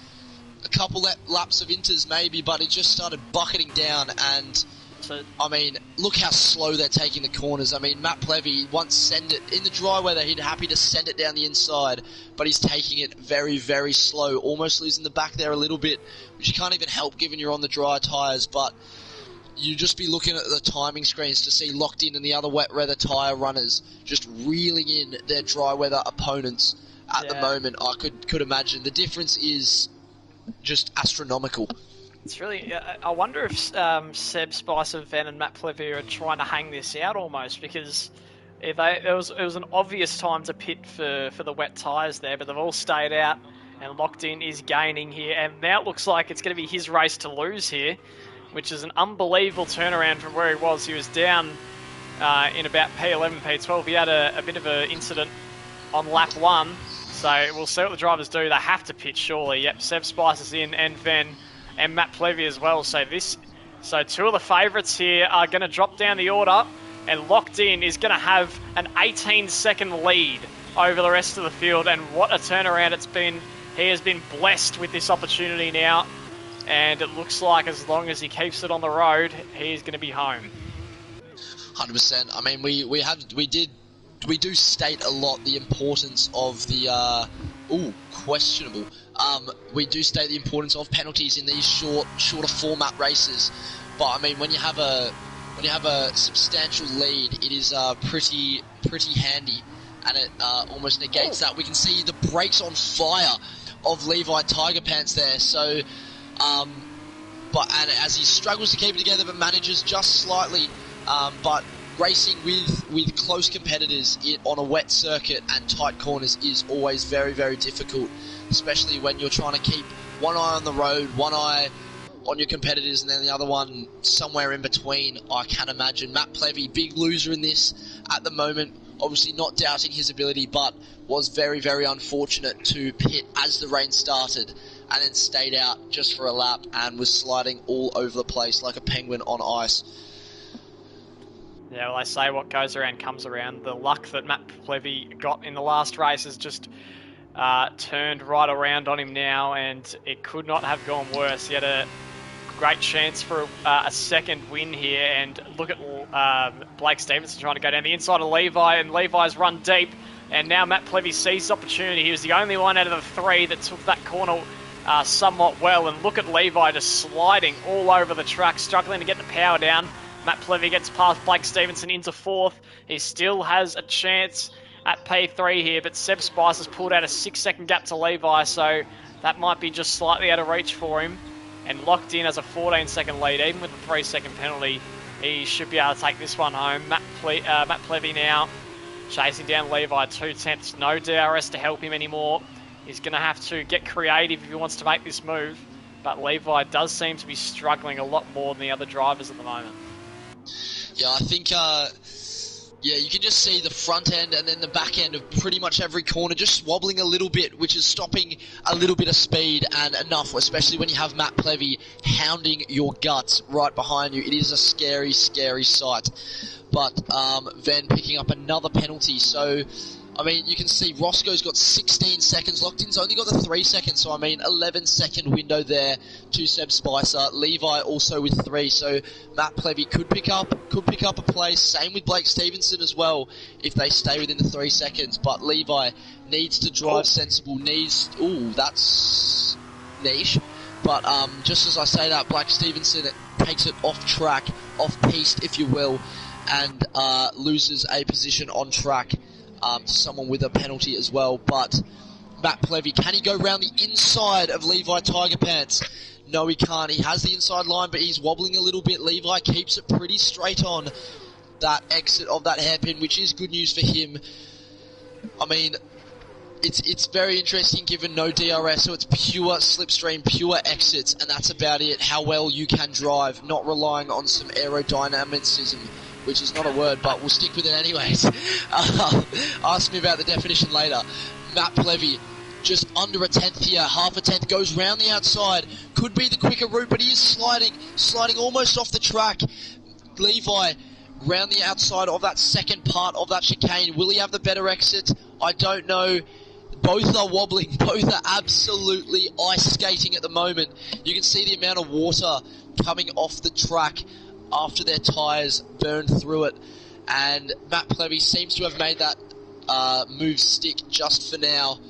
a couple laps of inters maybe, but it just started bucketing down, and So, I mean, look how slow they're taking the corners. I mean, Matt Plevy once send it in the dry weather, he'd happy to send it down the inside, but he's taking it very, very slow, almost losing the back there a little bit, which you can't even help given you're on the dry tyres. But you just be looking at the timing screens to see Locked In and the other wet weather tyre runners just reeling in their dry weather opponents at the moment. I could imagine the difference is just astronomical. it's really. I wonder if Seb Spicer, Van, and Matt Plevy are trying to hang this out almost, because it was an obvious time to pit for the wet tyres there, but they've all stayed out, and Locked In is gaining here, and now it looks like it's going to be his race to lose here, which is an unbelievable turnaround from where he was. He was down in about P11, P12. He had a bit of an incident on lap 1, so we'll see what the drivers do. They have to pit, surely. Yep, Seb Spicer's in, and Van and Matt Plevy as well. So two of the favourites here are going to drop down the order, and Locked In is going to have an 18-second lead over the rest of the field, and what a turnaround it's been. He has been blessed with this opportunity now, and it looks like as long as he keeps it on the road, he's going to be home. 100%. I mean, we do state a lot the importance of the questionable. We do state the importance of penalties in these shorter format races, but I mean, when you have a substantial lead, it is pretty handy, and it almost negates that. We can see the brakes on fire of Levi Tiger Pants there. So, and as he struggles to keep it together, but manages just slightly, but racing with close competitors on a wet circuit and tight corners is always very, very difficult, especially when you're trying to keep one eye on the road, one eye on your competitors, and then the other one somewhere in between. I can imagine Matt Plevy, big loser in this at the moment, obviously not doubting his ability, but was very, very unfortunate to pit as the rain started and then stayed out just for a lap and was sliding all over the place like a penguin on ice. Yeah, well, they say what goes around comes around. The luck that Matt Plevy got in the last race has just turned right around on him now, and it could not have gone worse. He had a great chance for a second win here, and look at Blake Stevenson trying to go down the inside of Levi, and Levi's run deep, and now Matt Plevy sees his opportunity. He was the only one out of the three that took that corner somewhat well, and look at Levi just sliding all over the track, struggling to get the power down. Matt Plevy gets past Blake Stevenson into fourth. He still has a chance at P3 here, but Seb Spice has pulled out a 6-second gap to Levi, so that might be just slightly out of reach for him. And Locked In as a 14-second lead, even with the 3-second penalty, he should be able to take this one home. Matt Plevy now chasing down Levi 2/10. No DRS to help him anymore. He's going to have to get creative if he wants to make this move, but Levi does seem to be struggling a lot more than the other drivers at the moment. Yeah, I think Yeah, you can just see the front end and then the back end of pretty much every corner just wobbling a little bit, which is stopping a little bit of speed and enough, especially when you have Matt Plevy hounding your guts right behind you. It is a scary, scary sight. But Ven picking up another penalty, so... I mean, you can see Roscoe's got 16 seconds. Locked-in's only got the 3 seconds, so I mean, 11-second window there to Seb Spicer. Levi also with 3, so Matt Plevy could pick up a place. Same with Blake Stevenson as well, if they stay within the 3 seconds. But Levi needs to drive sensible. Ooh, that's niche. But just as I say that, Blake Stevenson takes it off track, off-piste, if you will, and loses a position on track. To someone with a penalty as well, but Matt Plevy, can he go round the inside of Levi Tiger Pants? No, he can't. He has the inside line, but he's wobbling a little bit. Levi keeps it pretty straight on that exit of that hairpin, which is good news for him. I mean, it's very interesting given no DRS, so it's pure slipstream, pure exits, and that's about it. How well you can drive, not relying on some aerodynamicism, which is not a word, but we'll stick with it anyways. Ask me about the definition later. Matt Plevy, just under a tenth here, half a tenth, goes round the outside. Could be the quicker route, but he is sliding almost off the track. Levi, round the outside of that second part of that chicane. Will he have the better exit? I don't know. Both are wobbling. Both are absolutely ice skating at the moment. You can see the amount of water coming off the track after their tyres burned through it, and Matt Plevy seems to have made that move stick just for now,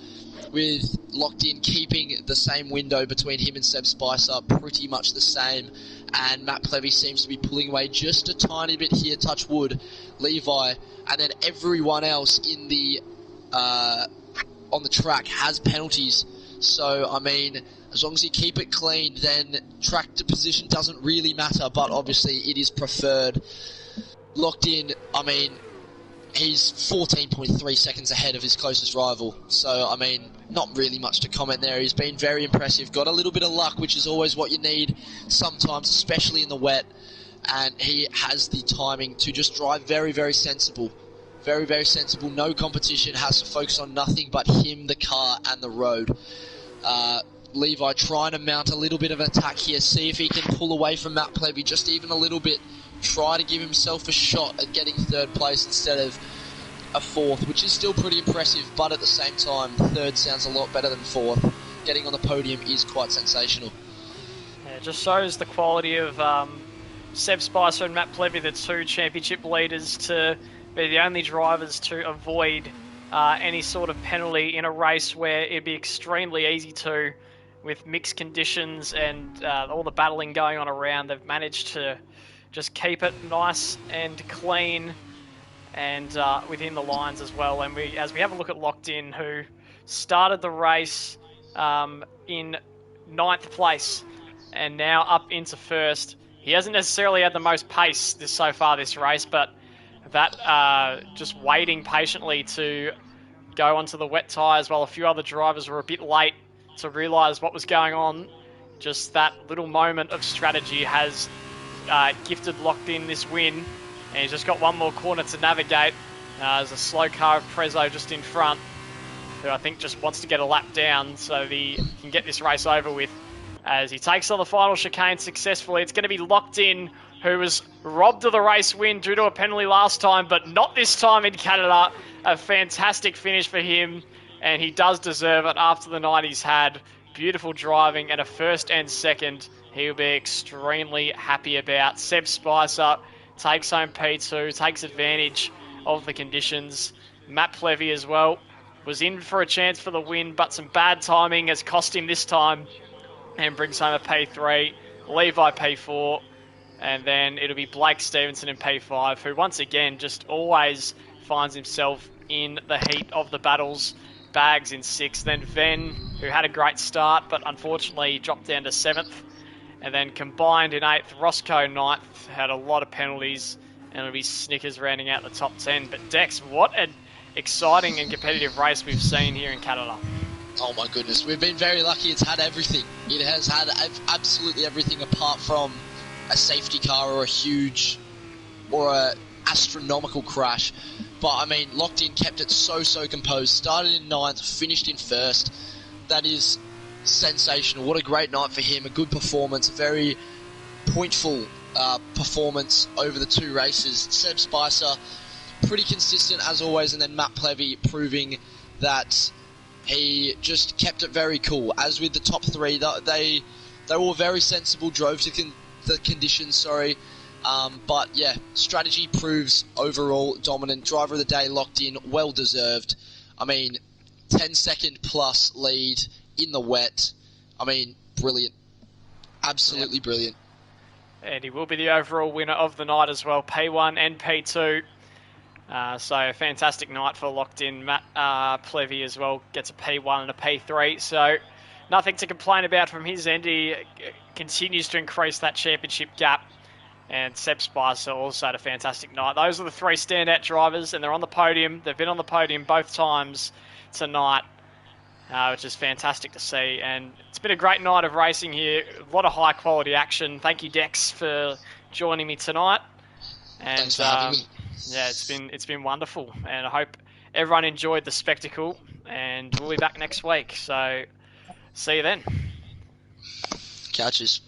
with Locked-In keeping the same window between him and Seb Spicer, pretty much the same, and Matt Plevy seems to be pulling away just a tiny bit here, touch wood. Levi, and then everyone else in the on the track has penalties, so I mean, as long as you keep it clean, then track to position doesn't really matter, but obviously it is preferred. Locked-In, I mean, he's 14.3 seconds ahead of his closest rival, so I mean, not really much to comment there. He's been very impressive, got a little bit of luck, which is always what you need sometimes, especially in the wet, and he has the timing to just drive very, very sensible. Very, very sensible, no competition, has to focus on nothing but him, the car, and the road. Levi trying to mount a little bit of an attack here, see if he can pull away from Matt Plevy just even a little bit, try to give himself a shot at getting third place instead of a fourth, which is still pretty impressive, but at the same time, third sounds a lot better than fourth. Getting on the podium is quite sensational. Yeah, it just shows the quality of Seb Spicer and Matt Plevy, the two championship leaders, to be the only drivers to avoid any sort of penalty in a race where it'd be extremely easy to, with mixed conditions and all the battling going on around. They've managed to just keep it nice and clean and within the lines as well. And as we have a look at Locked-In, who started the race in 9th place and now up into 1st. He hasn't necessarily had the most pace so far this race, but that just waiting patiently to go onto the wet tyres while a few other drivers were a bit late to realise what was going on. Just that little moment of strategy has gifted Locked-In this win, and he's just got one more corner to navigate. There's a slow car of Prezzo just in front, who I think just wants to get a lap down so he can get this race over with. As he takes on the final chicane successfully, it's going to be Locked-In, who was robbed of the race win due to a penalty last time, but not this time in Canada. A fantastic finish for him, and he does deserve it after the night he's had. Beautiful driving and a 1st and 2nd he'll be extremely happy about. Seb Spicer takes home P2, takes advantage of the conditions. Matt Plevy as well was in for a chance for the win, but some bad timing has cost him this time and brings home a P3. Levi P4, and then it'll be Blake Stevenson in P5, who once again just always finds himself in the heat of the battles. Bags in 6th, then Ven, who had a great start, but unfortunately dropped down to 7th. And then combined in 8th, Roscoe 9th, had a lot of penalties, and it'll be Snickers rounding out the top 10. But Dex, what an exciting and competitive race we've seen here in Canada. Oh my goodness, we've been very lucky. It's had everything. It has had absolutely everything apart from a safety car or a huge, or a astronomical crash. But, I mean, Locked In kept it so composed. Started in 9th, finished in 1st. That is sensational. What a great night for him. A good performance. A very pointful performance over the 2 races. Seb Spicer, pretty consistent as always. And then Matt Plevy proving that he just kept it very cool. As with the top 3, they were very sensible, drove to the conditions, but yeah, strategy proves overall dominant. Driver of the day Locked In, well deserved. I mean, 10-second plus lead in the wet. I mean, brilliant. Absolutely brilliant. And he will be the overall winner of the night as well, P1 and P2. So a fantastic night for Locked In. Matt Plevy as well gets a P1 and a P3. So nothing to complain about from his end. He continues to increase that championship gap. And Seb Spicer also had a fantastic night. Those are the 3 standout drivers, and they're on the podium. They've been on the podium both times tonight, which is fantastic to see. And it's been a great night of racing here. A lot of high-quality action. Thank you, Dex, for joining me tonight. And Thanks for having me. Yeah, it's been wonderful, and I hope everyone enjoyed the spectacle. And we'll be back next week. So see you then. Catches.